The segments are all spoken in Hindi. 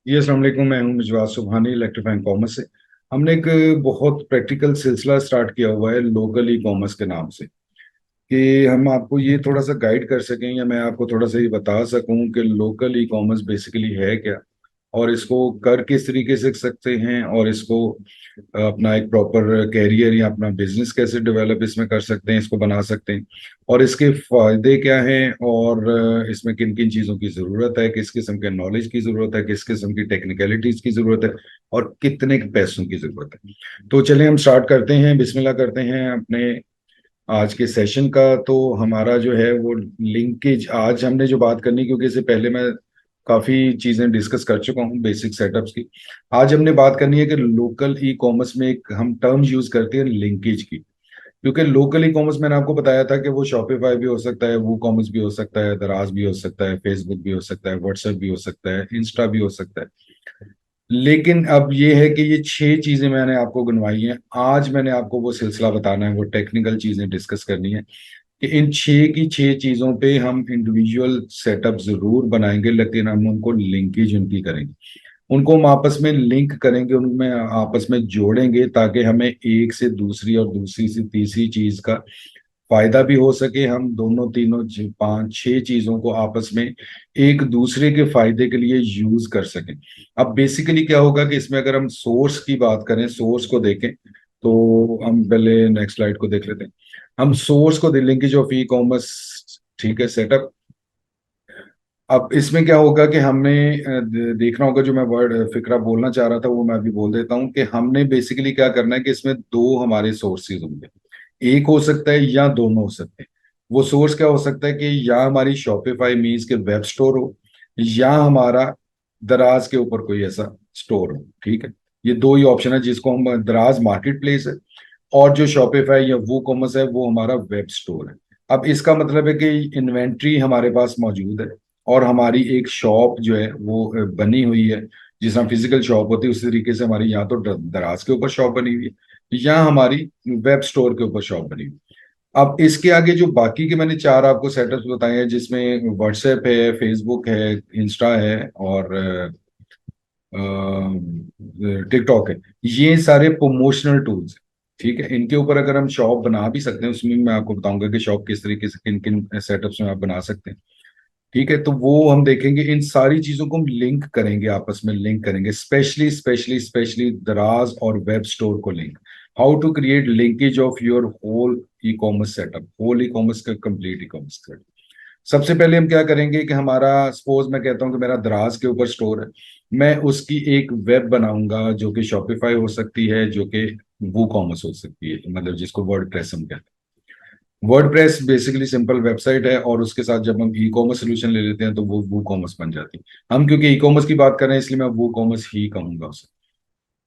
जी अस्सलाम वालेकुम। मैं हूं मिजवाज सुबहानी, इलेक्ट्रीफाइंग कॉमर्स से। हमने एक बहुत प्रैक्टिकल सिलसिला स्टार्ट किया हुआ है लोकल ई कॉमर्स के नाम से, कि हम आपको ये थोड़ा सा गाइड कर सकें या मैं आपको थोड़ा सा ये बता सकूं कि लोकल ई कॉमर्स बेसिकली है क्या, और इसको कर किस तरीके से सकते हैं, और इसको अपना एक प्रॉपर कैरियर या अपना बिजनेस कैसे डेवलप इसमें कर सकते हैं, इसको बना सकते हैं, और इसके फायदे क्या हैं, और इसमें किन किन चीज़ों की ज़रूरत है, किस किस्म के नॉलेज की ज़रूरत है, किस किस्म की टेक्निकलिटीज़ की ज़रूरत है, और कितने पैसों की ज़रूरत है। तो चलिए हम स्टार्ट करते हैं, बिस्मिल्लाह करते हैं अपने आज के सेशन का। तो हमारा जो है वो लिंकेज आज हमने जो बात करनी, क्योंकि इससे पहले मैं काफी चीजें डिस्कस कर चुका हूँ बेसिक सेटअप्स की। आज हमने बात करनी है कि लोकल ई कॉमर्स में एक हम टर्म यूज करते हैं लिंकेज की। क्योंकि लोकल ई कॉमर्स मैंने आपको बताया था कि वो शॉपिफाई भी हो सकता है, वो कॉमर्स भी हो सकता है, दराज भी हो सकता है, फेसबुक भी हो सकता है, व्हाट्सएप भी हो सकता है, इंस्टा भी हो सकता है। लेकिन अब ये है कि ये 6 चीजें मैंने आपको गिनवाई हैं। आज मैंने आपको वो सिलसिला बताना है, वो टेक्निकल चीजें डिस्कस करनी है कि इन 6 की 6 चीजों पे हम इंडिविजुअल सेटअप जरूर बनाएंगे, लेकिन हम उनको लिंकेज उनकी करेंगे, उनको हम आपस में लिंक करेंगे, उनमें आपस में जोड़ेंगे, ताकि हमें एक से दूसरी और दूसरी से तीसरी चीज का फायदा भी हो सके। हम दोनों तीनों 5 6 चीजों को आपस में एक दूसरे के फायदे के लिए यूज कर सकें। अब बेसिकली क्या होगा कि इसमें अगर हम सोर्स की बात करें, सोर्स को देखें, तो हम पहले नेक्स्ट स्लाइड को देख लेते हैं। हम सोर्स को लिंकेज ऑफ ई कॉमर्स, ठीक है, सेटअप। अब इसमें क्या होगा कि हमने देखना होगा, जो मैं वर्ड फिक्रा बोलना चाह रहा था वो मैं अभी बोल देता हूँ, कि हमने बेसिकली क्या करना है कि इसमें दो हमारे सोर्सेज होंगे। एक हो सकता है या दोनों हो सकते हैं। वो सोर्स क्या हो सकता है कि या हमारी शॉपिफाई मीन्स के वेब स्टोर हो, या हमारा दराज के ऊपर कोई ऐसा स्टोर हो। ठीक है, ये दो ही ऑप्शन है, जिसको हम दराज मार्केट प्लेस है, और जो शॉपिफाई या वो कॉमर्स है वो हमारा वेब स्टोर है। अब इसका मतलब है कि इन्वेंट्री हमारे पास मौजूद है, और हमारी एक शॉप जो है वो बनी हुई है। जिस तरह फिजिकल शॉप होती है उसी तरीके से हमारी या तो दराज के ऊपर शॉप बनी हुई है, या हमारी वेब स्टोर के ऊपर शॉप बनी हुई है। अब इसके आगे जो बाकी के मैंने 4 आपको सेटअप्स बताए हैं, जिसमें व्हाट्सएप है, फेसबुक है, इंस्टा है, और टिकटॉक है, ये सारे प्रमोशनल टूल्स हैं। ठीक है, इनके ऊपर अगर हम शॉप बना भी सकते हैं, उसमें मैं आपको बताऊंगा कि शॉप किस तरीके से किन किन सेटअप्स में आप बना सकते हैं। ठीक है, तो वो हम देखेंगे, इन सारी चीजों को हम लिंक करेंगे, आपस में लिंक करेंगे, स्पेशली स्पेशली स्पेशली दराज और वेब स्टोर को link. How to create linkage of your whole e commerce setup, whole e commerce का कंप्लीट ई कॉमर्स सेटअप। सबसे पहले हम क्या करेंगे कि हमारा, सपोज मैं कहता हूं कि मेरा दराज के ऊपर स्टोर है, मैं उसकी एक वेब बनाऊंगा जो कि शॉपिफाई हो सकती है, जो कि वू कॉमर्स हो सकती है, मतलब जिसको वर्ड प्रेस हम कहते हैं। वर्डप्रेस बेसिकली सिंपल वेबसाइट है, और उसके साथ जब हम ई कॉमर्स सोल्यूशन ले लेते हैं तो वो वू कॉमर्स बन जाती है। हम क्योंकि ई कॉमर्स की बात कर रहे हैं, इसलिए मैं वू कॉमर्स ही कहूंगा उसे।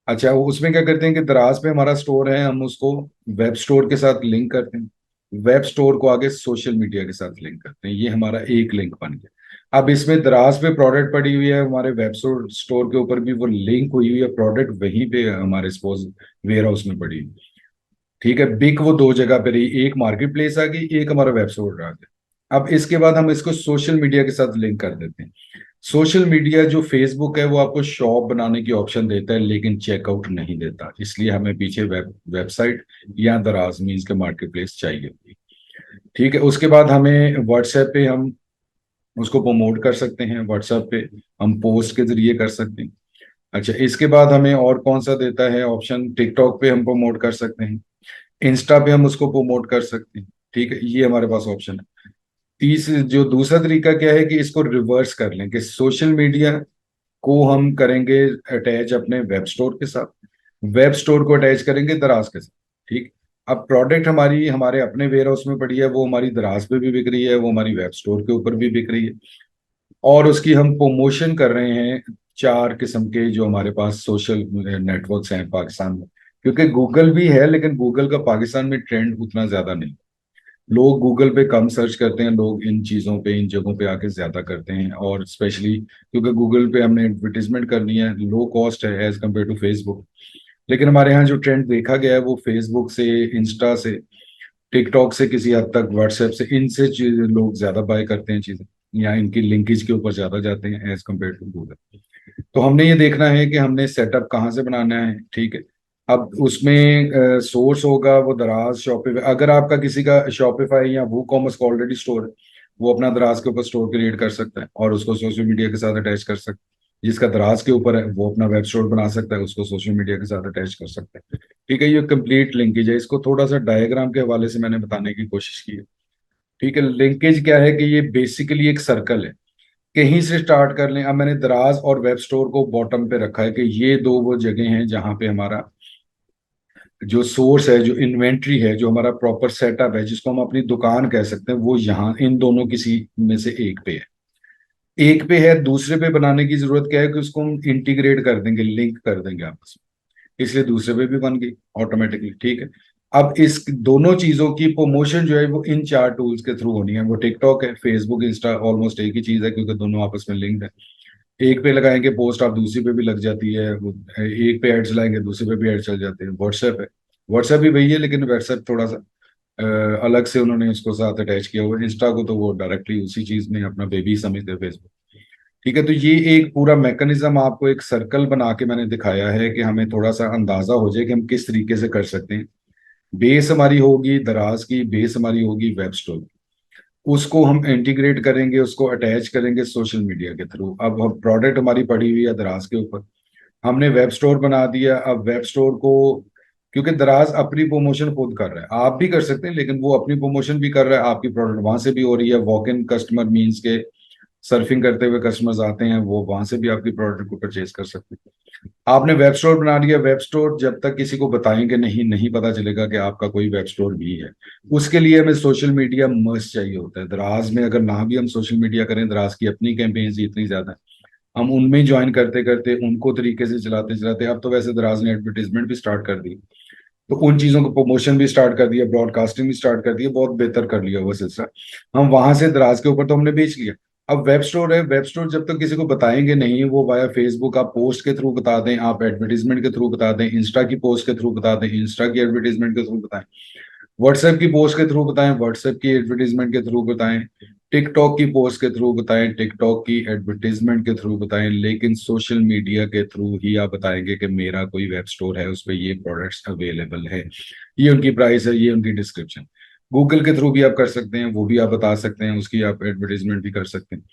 अच्छा, वो उसमें क्या करते हैं कि दराज पे हमारा स्टोर है, हम उसको वेब स्टोर के साथ लिंक करते हैं, वेब स्टोर को आगे सोशल मीडिया के साथ लिंक करते हैं, ये हमारा एक लिंक बन गया। अब इसमें दराज पे प्रोडक्ट पड़ी हुई है, हमारे वेब स्टोर के ऊपर भी वो लिंक हुई हुई है, प्रोडक्ट वहीं पे हमारे सपोज वेयर हाउस में पड़ी हुई। ठीक है, बिग वो दो जगह पे रही, एक मार्केट प्लेस आ गई, एक हमारा वेब स्टोर आ गया। अब इसके बाद हम इसको सोशल मीडिया के साथ लिंक कर देते हैं। सोशल मीडिया जो फेसबुक है वो आपको शॉप बनाने की ऑप्शन देता है, लेकिन चेकआउट नहीं देता, इसलिए हमें पीछे वेबसाइट या दराज मीन्स के मार्केट प्लेस चाहिए। ठीक है, उसके बाद हमें व्हाट्सएप पे हम उसको प्रमोट कर सकते हैं, व्हाट्सएप पे हम पोस्ट के जरिए कर सकते हैं। अच्छा, इसके बाद हमें और कौन सा देता है ऑप्शन, टिकटॉक पे हम प्रमोट कर सकते हैं, इंस्टा पे हम उसको प्रमोट कर सकते हैं। ठीक है, ये हमारे पास ऑप्शन है। जो दूसरा तरीका क्या है कि इसको रिवर्स कर लें, कि सोशल मीडिया को हम करेंगे अटैच अपने वेब स्टोर के साथ, वेब स्टोर को अटैच करेंगे दराज के साथ। ठीक, अब प्रोडक्ट हमारी हमारे अपने वेयर हाउस में पड़ी है, वो हमारी दराज पे भी बिक रही है, वो हमारी वेब स्टोर के ऊपर भी बिक रही है, और उसकी हम प्रमोशन कर रहे हैं 4 किस्म के जो हमारे पास सोशल नेटवर्क्स हैं पाकिस्तान में। क्योंकि गूगल भी है, लेकिन गूगल का पाकिस्तान में ट्रेंड उतना ज्यादा नहीं। लोग गूगल पे कम सर्च करते हैं, लोग इन चीज़ों पे, इन जगहों पे आके ज्यादा करते हैं, और स्पेशली क्योंकि गूगल पे हमने एडवर्टीजमेंट करनी है, लो कॉस्ट है एज कम्पेयर टू फेसबुक। लेकिन हमारे यहाँ जो ट्रेंड देखा गया है वो फेसबुक से, इंस्टा से, टिकटॉक से, किसी हद तक व्हाट्सएप से, इनसे लोग ज्यादा बाय करते हैं चीजें, या इनकी लिंकेज के ऊपर ज्यादा जाते हैं एज कम्पेयर टू गूगल। तो हमने ये देखना है कि हमने सेटअप कहाँ से बनाना है, ठीक है। अब उसमें सोर्स होगा वो दराज, शॉपिफाई। अगर आपका किसी का शॉपिफाई या वो कॉमर्स का ऑलरेडी स्टोर है, वो अपना दराज के ऊपर स्टोर क्रिएट कर सकता है और उसको सोशल मीडिया के साथ अटैच कर सकता है। जिसका दराज के ऊपर है वो अपना वेब स्टोर बना सकता है, उसको सोशल मीडिया के साथ अटैच कर सकता है, ठीक है। ये कंप्लीट लिंकेज है, इसको थोड़ा सा डायग्राम के हवाले से मैंने बताने की कोशिश की है, ठीक है। लिंकेज क्या है कि ये बेसिकली एक सर्कल है, कहीं से स्टार्ट कर लें। अब मैंने दराज और वेब स्टोर को बॉटम पे रखा है कि ये दो वो जगह हैं जहां पे हमारा जो सोर्स है, जो इन्वेंट्री है, जो हमारा प्रॉपर सेटअप है, जिसको हम अपनी दुकान कह सकते हैं, वो यहाँ इन दोनों किसी में से एक पे है। एक पे है, दूसरे पे बनाने की जरूरत क्या है कि उसको हम इंटीग्रेट कर देंगे, लिंक कर देंगे आपस में, इसलिए दूसरे पे भी बन गई ऑटोमेटिकली, ठीक है। अब इस दोनों चीजों की प्रमोशन जो है वो इन चार टूल्स के थ्रू होनी है। वो टिकटॉक है, फेसबुक, इंस्टा, ऑलमोस्ट एक ही चीज है क्योंकि दोनों आपस में लिंक्ड है। एक पे लगाएंगे पोस्ट, आप दूसरी पे भी लग जाती है। एक पे एड्स लाएंगे, दूसरे पे भी एड चल जाते हैं। व्हाट्सएप है, व्हाट्सएप भी वही है, लेकिन व्हाट्सएप थोड़ा सा अलग से उन्होंने उसको साथ अटैच किया हुआ है। इंस्टा को तो वो डायरेक्टली उसी चीज में अपना बेबी समझते हैं, फेसबुक, ठीक है। तो ये एक पूरा मैकेनिज्म आपको एक सर्कल बना के मैंने दिखाया है कि हमें थोड़ा सा अंदाजा हो जाए कि हम किस तरीके से कर सकते हैं। बेस हमारी होगी दराज की, बेस हमारी होगी वेब स्टोर, उसको हम इंटीग्रेट करेंगे, उसको अटैच करेंगे सोशल मीडिया के थ्रू। अब हम प्रोडक्ट हमारी पड़ी हुई है दराज के ऊपर, हमने वेब स्टोर बना दिया। अब वेब स्टोर को, क्योंकि दराज अपनी प्रमोशन खुद कर रहा है, आप भी कर सकते हैं, लेकिन वो अपनी प्रमोशन भी कर रहा है, आपकी प्रोडक्ट वहां से भी हो रही है। वॉक इन कस्टमर मीन्स के सर्फिंग करते हुए कस्टमर्स आते हैं, वो वहां से भी आपकी प्रोडक्ट को परचेज कर सकते हैं। आपने वेब स्टोर बना लिया, वेब स्टोर जब तक किसी को बताएंगे नहीं, नहीं पता चलेगा कि आपका कोई वेब स्टोर भी है। उसके लिए हमें सोशल मीडिया मस्ट चाहिए होता है। दराज में अगर ना भी हम सोशल मीडिया करें, दराज की अपनी कैंपेन्स इतनी ज्यादा है, हम उनमें ज्वाइन करते करते उनको तरीके से चलाते चलाते, अब तो वैसे दराज ने एडवर्टीजमेंट भी स्टार्ट कर दी, तो उन चीजों को प्रमोशन भी स्टार्ट कर दिया, ब्रॉडकास्टिंग भी स्टार्ट कर दिया, बहुत बेहतर कर लिया वो सिलसिला। हम वहां से दराज के ऊपर तो हमने बेच लिया। अब वेब स्टोर है, वेब स्टोर जब तक किसी को बताएंगे नहीं, वो वाया फेसबुक आप पोस्ट के थ्रू बता दें, आप एडवर्टीजमेंट के थ्रू बता दें, इंस्टा की पोस्ट के थ्रू बता दें, इंस्टा की एडवर्टीजमेंट के थ्रू बताएं, व्हाट्सएप की पोस्ट के थ्रू बताएं, व्हाट्सएप की एडवर्टीजमेंट के थ्रू बताएं, टिकटॉक की पोस्ट के थ्रू बताएं, टिकटॉक की एडवर्टीजमेंट के थ्रू बताएं, लेकिन सोशल मीडिया के थ्रू ही आप बताएंगे कि मेरा कोई वेब स्टोर है, उस पर ये प्रोडक्ट्स अवेलेबल है, ये उनकी प्राइस है, ये उनकी डिस्क्रिप्शन। गूगल के थ्रू भी आप कर सकते हैं, वो भी आप बता सकते हैं, उसकी आप एडवर्टीजमेंट भी कर सकते हैं।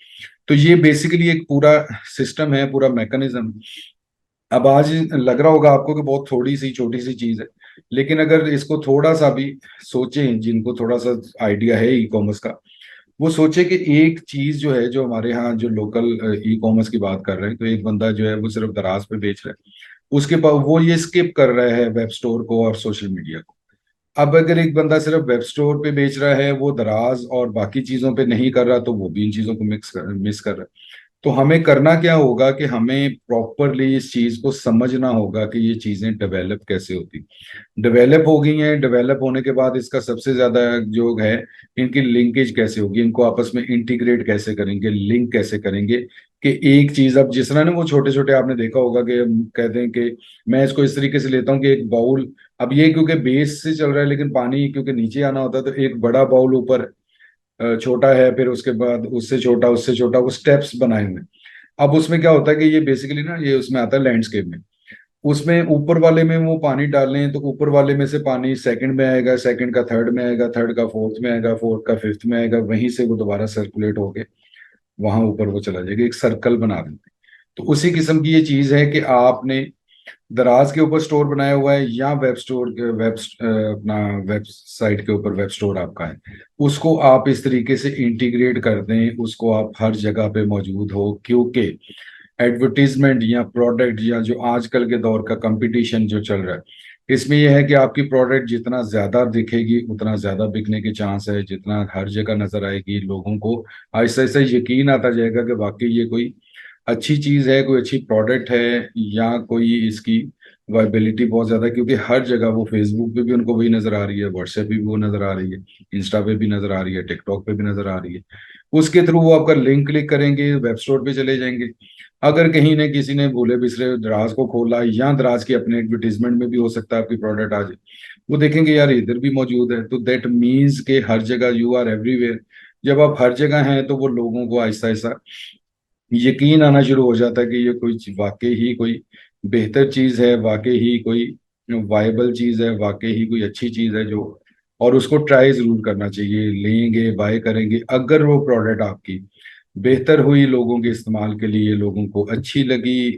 तो ये बेसिकली एक पूरा सिस्टम है, पूरा मैकेनिज्म। अब आज लग रहा होगा आपको कि बहुत थोड़ी सी छोटी सी चीज है, लेकिन अगर इसको थोड़ा सा भी सोचें, जिनको थोड़ा सा आइडिया है ई कॉमर्स का, वो सोचे कि एक चीज जो है, जो हमारे यहाँ जो लोकल ई कॉमर्स की बात कर रहे हैं, तो एक बंदा जो है वो सिर्फ दराज पे बेच रहा है, उसके पास वो ये स्किप कर रहा है वेब स्टोर को और सोशल मीडिया को। अब अगर एक बंदा सिर्फ वेब स्टोर पे बेच रहा है, वो दराज और बाकी चीजों पे नहीं कर रहा, तो वो भी इन चीजों को मिस कर रहा है। तो हमें करना क्या होगा कि हमें प्रॉपरली इस चीज को समझना होगा कि ये चीजें डेवलप कैसे होती, डेवलप हो गई हैं। डेवलप होने के बाद इसका सबसे ज्यादा जो है, इनकी लिंकेज कैसे होगी, इनको आपस में इंटीग्रेट कैसे करेंगे, लिंक कैसे करेंगे, कि एक चीज, अब जिस तरह ना वो छोटे छोटे आपने देखा होगा कि हम कहते हैं कि मैं इसको इस तरीके से लेता हूँ कि एक बाउल, अब ये क्योंकि बेस से चल रहा है, लेकिन पानी क्योंकि नीचे आना होता है, तो एक बड़ा बाउल ऊपर छोटा है, फिर उसके बाद उससे छोटा, उससे छोटा, वो स्टेप्स बनाए हुए हैं। अब उसमें क्या होता है कि ये बेसिकली ना, ये उसमें आता है लैंडस्केप में, उसमें ऊपर वाले में वो पानी डालने हैं, तो ऊपर वाले में से पानी सेकंड में आएगा, सेकंड का थर्ड में आएगा, थर्ड का फोर्थ में आएगा, फोर्थ का फिफ्थ में आएगा, वहीं से वो दोबारा सर्कुलेट होके वहां ऊपर वो चला जाएगा, एक सर्कल बना देते हैं। तो उसी किस्म की ये चीज है कि आपने दराज के ऊपर स्टोर बनाया हुआ है या वेब स्टोर अपना वेबसाइट के ऊपर वेब स्टोर आपका है, उसको आप इस तरीके से इंटीग्रेट कर दें, उसको आप हर जगह पे मौजूद हो, क्योंकि एडवर्टीजमेंट या प्रोडक्ट या जो आजकल के दौर का कंपटीशन जो चल रहा है, इसमें यह है कि आपकी प्रोडक्ट जितना ज्यादा दिखेगी उतना ज्यादा बिकने के चांस है, जितना हर जगह नजर आएगी, लोगों को ऐसा ऐसा यकीन आता जाएगा कि वाकई ये कोई अच्छी चीज है, कोई अच्छी प्रोडक्ट है, या कोई इसकी वायबिलिटी बहुत ज्यादा है, क्योंकि हर जगह वो फेसबुक पे भी उनको वही नजर आ रही है, व्हाट्सएप पे भी वो नजर आ रही है, इंस्टा पे भी नजर आ रही है, टिकटॉक पे भी नजर आ रही है। उसके थ्रू वो आपका लिंक क्लिक करेंगे, वेब स्टोर पे चले जाएंगे। अगर कहीं ने किसी ने भूले बिसरे दराज को खोला, या दराज के अपने एडवर्टीजमेंट में भी हो सकता है आपकी प्रोडक्ट आ जाए, वो देखेंगे यार इधर भी मौजूद है, तो दैट मीन्स के हर जगह यू आर एवरीवेयर। जब आप हर जगह हैं तो वो लोगों को आहिस्ता आहिस्ता यकीन आना शुरू हो जाता है कि ये कोई वाकई ही कोई बेहतर चीज है, वाकई ही कोई वायबल चीज है, वाकई ही कोई अच्छी चीज है जो, और उसको ट्राई जरूर करना चाहिए। लेंगे, बाय करेंगे, अगर वो प्रोडक्ट आपकी बेहतर हुई, लोगों के इस्तेमाल के लिए, लोगों को अच्छी लगी,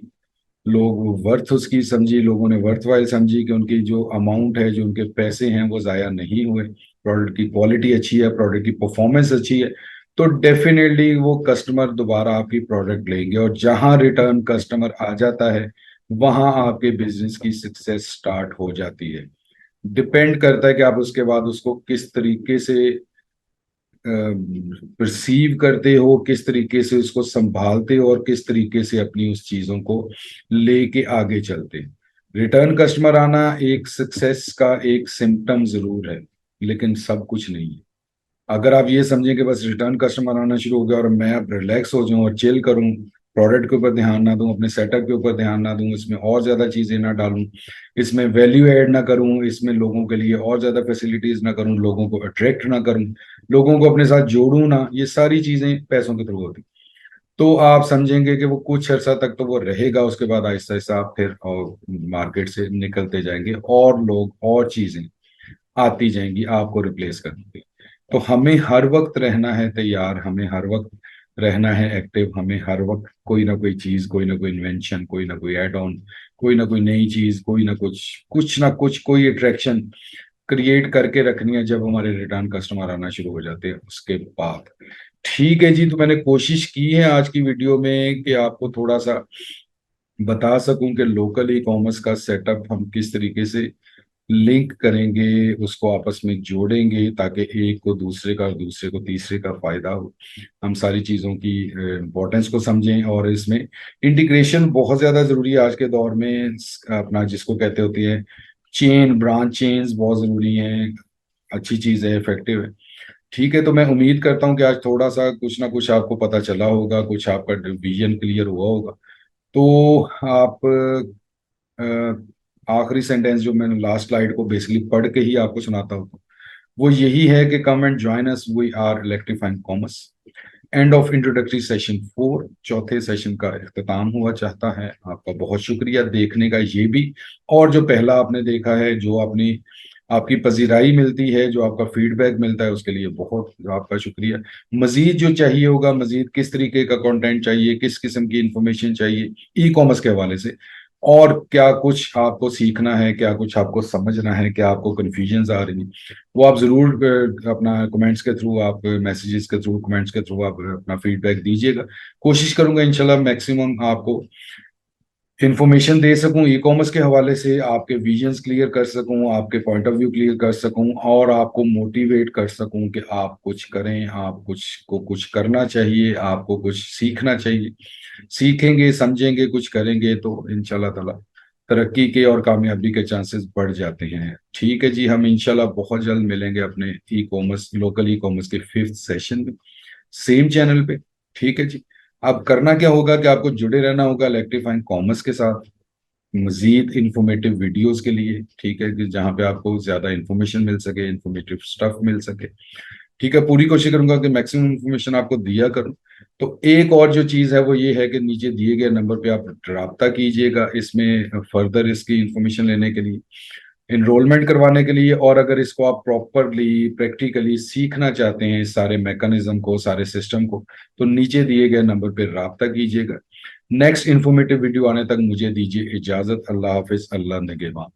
लोग वर्थ उसकी समझी, लोगों ने वर्थ वाइल समझी कि उनकी जो अमाउंट है, जो उनके पैसे हैं, वो जाया नहीं हुए, प्रोडक्ट की क्वालिटी अच्छी है, प्रोडक्ट की परफॉर्मेंस अच्छी है, तो डेफिनेटली वो कस्टमर दोबारा आपकी प्रोडक्ट लेंगे। और जहां रिटर्न कस्टमर आ जाता है, वहां आपके बिजनेस की सक्सेस स्टार्ट हो जाती है। डिपेंड करता है कि आप उसके बाद उसको किस तरीके से परसीव करते हो, किस तरीके से उसको संभालते हो, और किस तरीके से अपनी उस चीजों को लेके आगे चलते हो। रिटर्न कस्टमर आना एक सक्सेस का एक सिम्टम जरूर है, लेकिन सब कुछ नहीं है। अगर आप ये समझें कि बस रिटर्न कस्टमर आना शुरू हो गया और मैं अब रिलैक्स हो जाऊं और चिल करूं, प्रोडक्ट के ऊपर ध्यान ना दूं, अपने सेटअप के ऊपर ध्यान ना दूं, इसमें और ज्यादा चीजें ना डालूं, इसमें वैल्यू ऐड ना करूं, इसमें लोगों के लिए और ज्यादा फैसिलिटीज ना करूं, लोगों को अट्रैक्ट ना करूं, लोगों को अपने साथ जोड़ूं ना, ये सारी चीजें पैसों के थ्रू होती, तो आप समझेंगे कि वो कुछ अर्सा तक तो वो रहेगा, उसके बाद आहिस्ता आहिस्ता आप फिर और मार्केट से निकलते जाएंगे और लोग और चीजें आती जाएंगी आपको रिप्लेस करने के लिए। तो हमें हर वक्त रहना है तैयार, हमें हर वक्त रहना है एक्टिव, हमें हर वक्त कोई ना कोई चीज, कोई ना कोई इन्वेंशन, कोई ना कोई एड ऑन, कोई ना कोई नई चीज, कोई ना कुछ ना कुछ कोई अट्रैक्शन क्रिएट करके रखनी है जब हमारे रिटर्न कस्टमर आना शुरू हो जाते हैं उसके बाद। ठीक है जी, तो मैंने कोशिश की है आज की वीडियो में कि आपको थोड़ा सा बता सकूं कि लोकल ई कॉमर्स का सेटअप हम किस तरीके से लिंक करेंगे, उसको आपस में जोड़ेंगे, ताकि एक को दूसरे का और दूसरे को तीसरे का फायदा हो। हम सारी चीज़ों की इम्पोर्टेंस को समझें, और इसमें इंटीग्रेशन बहुत ज़्यादा ज़रूरी है आज के दौर में। अपना जिसको कहते होती है चेन, ब्रांच चेन्स बहुत ज़रूरी हैं। अच्छी चीज़ है, इफेक्टिव है। ठीक है, तो मैं उम्मीद करता हूँ कि आज थोड़ा सा कुछ ना कुछ आपको पता चला होगा, कुछ आपका विजन क्लियर हुआ होगा। तो आप आखिरी सेंटेंस जो मैंने लास्ट स्लाइड को बेसिकली पढ़ के ही आपको सुनाता हूँ, वो यही है कि come and join us, we are electrifying commerce. End of introductory session 4, चौथे सेशन का इख्तिताम हुआ चाहता है। आपका बहुत शुक्रिया देखने का ये भी, और जो पहला आपने देखा है, जो आपने आपकी पजीराई मिलती है, जो आपका फीडबैक मिलता है, उसके लिए बहुत आपका शुक्रिया। मजीद जो चाहिए होगा, मजीद किस तरीके का कंटेंट चाहिए, किस किस्म की इंफॉर्मेशन चाहिए ई कॉमर्स के हवाले से, और क्या कुछ आपको सीखना है, क्या कुछ आपको समझना है, क्या आपको कन्फ्यूजन्स आ रही हैं, वो आप जरूर अपना कमेंट्स के थ्रू, आप मैसेजेस के थ्रू, कमेंट्स के थ्रू आप अपना फीडबैक दीजिएगा। कोशिश करूंगा इंशाल्लाह मैक्सिमम आपको इंफॉर्मेशन दे सकूं ई कॉमर्स के हवाले से, आपके विजन्स क्लियर कर सकूं, आपके पॉइंट ऑफ व्यू क्लियर कर सकूं, और आपको मोटिवेट कर सकूं कि आप कुछ करें, आप कुछ करना चाहिए, आपको कुछ सीखना चाहिए। सीखेंगे, समझेंगे, कुछ करेंगे, तो इंशाल्लाह ताला तरक्की के और कामयाबी के चांसेस बढ़ जाते हैं। ठीक है जी, हम इंशाल्लाह बहुत जल्द मिलेंगे अपने e commerce, local e commerce के 5th सेशन में, सेम चैनल पे। ठीक है जी। अब करना क्या होगा कि आपको जुड़े रहना होगा इलेक्ट्रीफाइंग कॉमर्स के साथ, मजीद इंफॉर्मेटिव वीडियोस के लिए। ठीक है, कि जहाँ पे आपको ज्यादा इंफॉर्मेशन मिल सके, इंफॉर्मेटिव स्टफ मिल सके। ठीक है, पूरी कोशिश करूंगा कि मैक्सिमम इंफॉर्मेशन आपको दिया करूं। तो एक और जो चीज है वो ये है कि नीचे दिए गए नंबर पे आप राब्ता कीजिएगा इसमें फर्दर इसकी इंफॉर्मेशन लेने के लिए, इनरोलमेंट करवाने के लिए, और अगर इसको आप प्रॉपरली प्रैक्टिकली सीखना चाहते हैं, इस सारे मैकेनिज्म को, सारे सिस्टम को, तो नीचे दिए गए नंबर पे राब्ता कीजिएगा। नेक्स्ट इंफॉर्मेटिव वीडियो आने तक मुझे दीजिए इजाजत। अल्लाह हाफिज, अल्लाह निगहबान।